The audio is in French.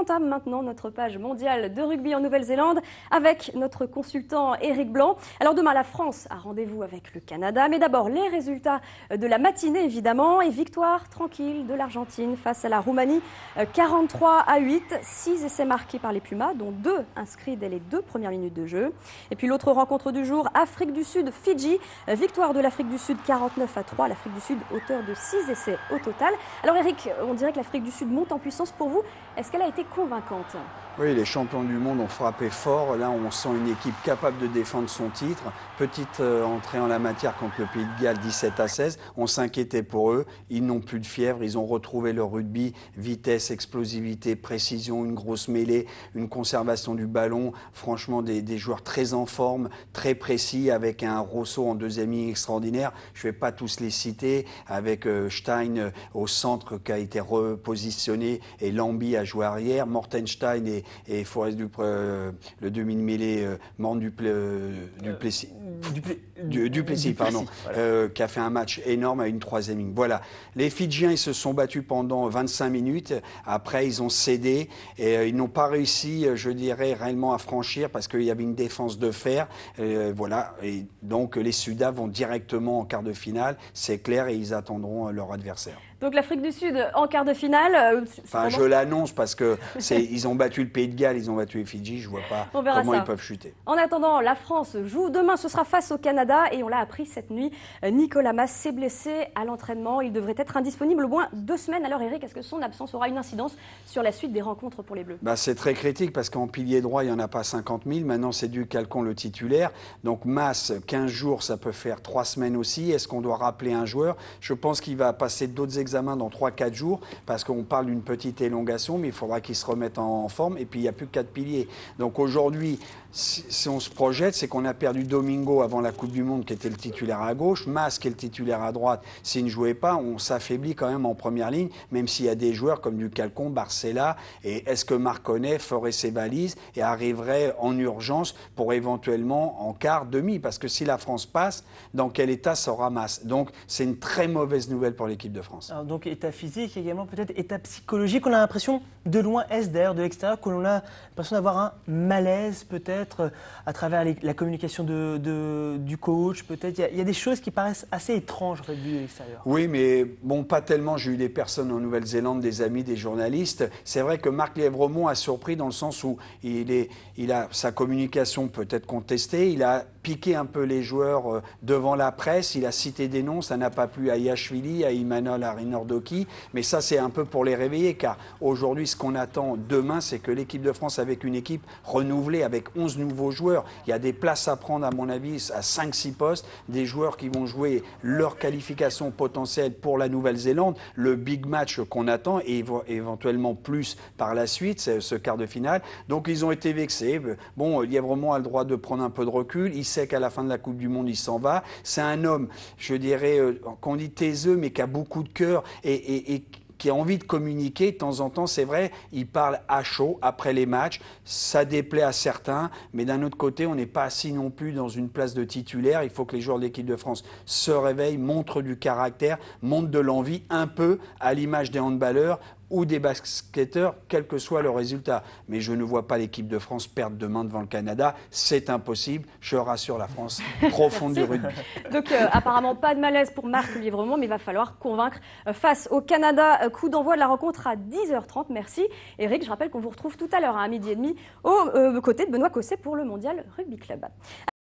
entame maintenant notre page mondiale de rugby en Nouvelle-Zélande avec notre consultant Éric Blanc. Alors demain, la France a rendez-vous avec le Canada, mais d'abord les résultats de la matinée évidemment et victoire tranquille de l'Argentine face à la Roumanie, 43-8, 6 essais marqués par les Pumas, dont 2 inscrits dès les 2 premières minutes de jeu. Et puis l'autre rencontre du jour, Afrique du Sud-Fidji, victoire de l'Afrique du Sud 49-3, l'Afrique du Sud auteur de 6 essais au total. Alors Éric, on dirait que l'Afrique du Sud monte en puissance pour vous. Est-ce qu'elle a été convaincante ? Oui, les champions du monde ont frappé fort. Là, on sent une équipe capable de défendre son titre. Petite entrée en la matière contre le Pays de Galles, 17-16. On s'inquiétait pour eux. Ils n'ont plus de fièvre. Ils ont retrouvé leur rugby. Vitesse, explosivité, précision, une grosse mêlée, une conservation du ballon. Franchement, des joueurs très en forme, très précis, avec un Rosso en deuxième ligne extraordinaire. Je ne vais pas tous les citer. Avec Stein au centre qui a été repositionné et Lambi a joué arrière. Mortenstein et Forest le demi-mêlée Morne Duplessis, pardon, voilà. Qui a fait un match énorme à une troisième ligne. Voilà. Les Fidjiens, ils se sont battus pendant 25 minutes. Après, ils ont cédé et ils n'ont pas réussi, je dirais, réellement à franchir parce qu'il y avait une défense de fer. Voilà. Et donc, les Sudaf vont directement en quart de finale, c'est clair, et ils attendront leur adversaire. Donc l'Afrique du Sud en quart de finale. Enfin, je l'annonce parce que ils ont battu le Pays de Galles, ils ont battu les Fidji. Je vois pas comment ils peuvent chuter. En attendant, la France joue demain. Ce sera face au Canada et on l'a appris cette nuit. Nicolas Mas s'est blessé à l'entraînement. Il devrait être indisponible au moins 2 semaines. Alors Éric, est-ce que son absence aura une incidence sur la suite des rencontres pour les Bleus ? C'est très critique parce qu'en pilier droit, il n'y en a pas 50 000. Maintenant, c'est du Calcon le titulaire. Donc Mas, 15 jours, ça peut faire 3 semaines aussi. Est-ce qu'on doit rappeler un joueur ? Je pense qu'il va passer d'autres examens dans 3-4 jours parce qu'on parle d'une petite élongation, mais il faudra qu'il se remette en forme. Et puis, il n'y a plus que 4 piliers. Donc aujourd'hui, si on se projette, c'est qu'on a perdu Domingo avant la Coupe du Monde qui était le titulaire à gauche, Mas qui est le titulaire à droite. S'il ne jouait pas, on s'affaiblit quand même en première ligne, même s'il y a des joueurs comme du Calcon, Barcella. Et est-ce que Marconnet ferait ses balises et arriverait en urgence pour éventuellement en quart, demi ? Parce que si la France passe, dans quel état sera Mas ? Donc c'est une très mauvaise nouvelle pour l'équipe de France. Alors donc état physique, également peut-être état psychologique. On a l'impression de loin, d'ailleurs de l'extérieur, qu'on a l'impression d'avoir un malaise peut-être à travers la communication du coach, peut-être. Il y a des choses qui paraissent assez étranges en fait, vues de l'extérieur. Oui, mais bon, pas tellement. J'ai eu des personnes en Nouvelle-Zélande, des amis, des journalistes. C'est vrai que Marc Lièvremont a surpris dans le sens où il a sa communication peut-être contestée. Il a piqué un peu les joueurs devant la presse. Il a cité des noms. Ça n'a pas plu à Iachvili, à Imanol, à Rinordoki. Mais ça, c'est un peu pour les réveiller. Car aujourd'hui, ce qu'on attend demain, c'est que l'équipe de France, avec une équipe renouvelée, avec 11 nouveaux joueurs, il y a des places à prendre, à mon avis, à 5-6 postes. Des joueurs qui vont jouer leur qualification potentielle pour la Nouvelle-Zélande. Le big match qu'on attend et éventuellement plus par la suite, c'est ce quart de finale. Donc, ils ont été vexés. Bon, Lièvremont a le droit de prendre un peu de recul. Il sait qu'à la fin de la Coupe du Monde, il s'en va. C'est un homme, je dirais, qu'on dit taiseux, mais qui a beaucoup de cœur et qui a envie de communiquer. De temps en temps, c'est vrai, il parle à chaud après les matchs. Ça déplaît à certains, mais d'un autre côté, on n'est pas assis non plus dans une place de titulaire. Il faut que les joueurs de l'équipe de France se réveillent, montrent du caractère, montrent de l'envie, un peu à l'image des handballeurs ou des basketteurs, quel que soit le résultat. Mais je ne vois pas l'équipe de France perdre demain devant le Canada. C'est impossible. Je rassure la France profonde du rugby. Donc apparemment pas de malaise pour Marc Lièvremont, mais il va falloir convaincre face au Canada. Coup d'envoi de la rencontre à 10h30. Merci Éric. Je rappelle qu'on vous retrouve tout à l'heure à 12h30 aux côtés de Benoît Cosset pour le Mondial Rugby Club.